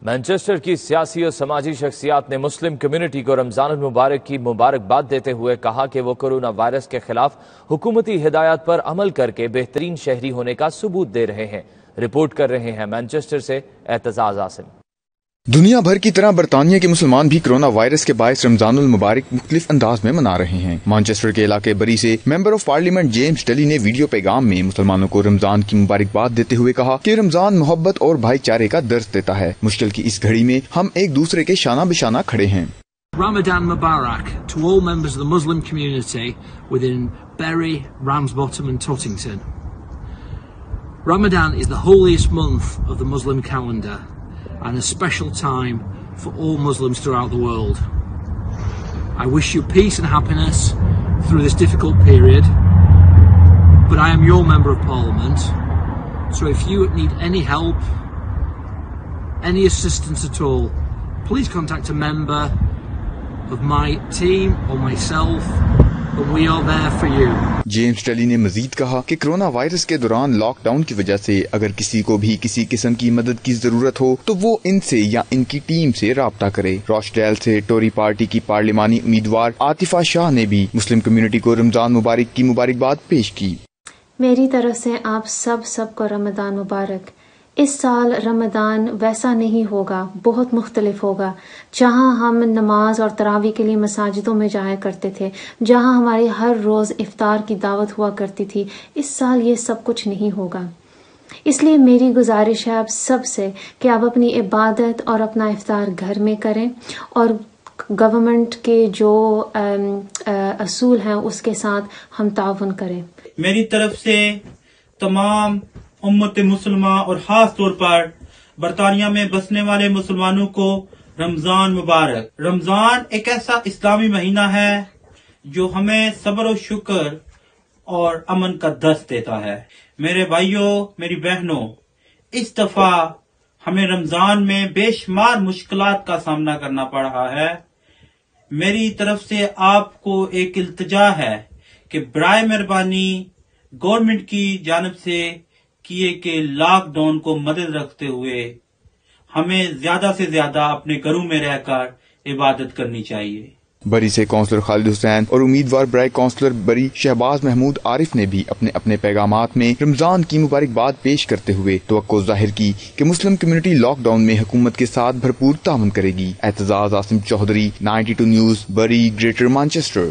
Manchester کی سیاسی اور سماجی شخصیات نے مسلم کمیونٹی کو رمضان المبارک کی مبارکباد دیتے ہوئے کہا کہ وہ کورونا وائرس کے خلاف حکومتی ہدایات پر عمل کر کے بہترین شہری ہونے کا ثبوت دے رہے ہیں۔ رپورٹ کر رہے ہیں مانچسٹر سے اعتزاز عاصم۔ دنیا بھر کی طرح برطانیہ کے مسلمان بھی کرونا وائرس کے باعث رمضان المبارک مختلف انداز میں منا رہے ہیں۔ مانچسٹر کے علاقے بری سے member of parliament James Daly نے ویڈیو پیغام میں مسلمانوں کو رمضان کی مبارکباد دیتے ہوئے کہا کہ رمضان محبت اور بھائی چارے کا درس دیتا ہے۔ مشکل کی اس گھڑی میں ہم ایک دوسرے کے شانہ بشانہ کھڑے ہیں۔ Ramadan Mubarak to all members of the Muslim community within Bury, Ramsbottom and Tottington. Ramadan is the holiest month of the Muslim calendar and a special time for all Muslims throughout the world. I wish you peace and happiness through this difficult period, but I am your Member of Parliament, so if you need any help, any assistance at all, please contact a member of my team or myself, and we are there for you. James Daly نے مزید کہا کہ corona virus کے دوران lock down کی وجہ سے اگر کسی کو بھی کسی قسم کی مدد کی ضرورت ہو تو وہ ان سے یا ان کی ٹیم سے رابطہ کرے۔ روچڈیل سے ٹوری پارٹی کی پارلیمانی امیدوار عاطفہ شاہ نے بھی مسلم کمیونٹی کو رمضان مبارک کی مبارکباد پیش کی۔ میری طرف سے آپ سب کو رمضان مبارک۔ اس سال رمضان ویسا نہیں ہوگا، بہت مختلف ہوگا۔ جہاں ہم نماز اور تراویح کے لیے مساجدوں میں جایا کرتے تھے، جہاں ہماری ہر روز افطار کی دعوت ہوا کرتی تھی، اس سال یہ سب کچھ نہیں ہوگا۔ اس لیے میری گزارش ہے آپ سب سے کہ آپ اپنی عبادت اور اپنا افطار گھر میں کریں اور گورنمنٹ کے جو اصول ہیں اس کے ساتھ ہم تعاون کریں۔ میری طرف سے تمام امت مسلمہ اور خاص طور پر برطانیہ میں بسنے والے مسلمانوں کو رمضان مبارک۔ رمضان ایک ایسا اسلامی مہینہ ہے جو ہمیں صبر و شکر اور امن کا درس دیتا ہے۔ میرے بھائیوں، میری بہنوں، اس دفعہ ہمیں رمضان میں بے شمار مشکلات کا سامنا کرنا پڑ رہا ہے۔ میری طرف سے آپ کو ایک التجا ہے کہ برائے مہربانی گورنمنٹ کی جانب سے کیے کہ لاک ڈاؤن کو مدد رکھتے ہوئے ہمیں زیادہ سے زیادہ اپنے گھروں میں رہ کر عبادت کرنی چاہیے۔ بری سے کونسلر خالد حسین اور امیدوار برائے کونسلر بری شہباز محمود عارف نے بھی اپنے اپنے پیغامات میں رمضان کی مبارکباد پیش کرتے ہوئے توقع ظاہر کی کہ مسلم کمیونٹی لاک ڈاؤن میں حکومت کے ساتھ بھرپور تعاون کرے گی۔ اعتزاز عاصم چودھری، 92 نیوز، بری، گریٹر مانچسٹر۔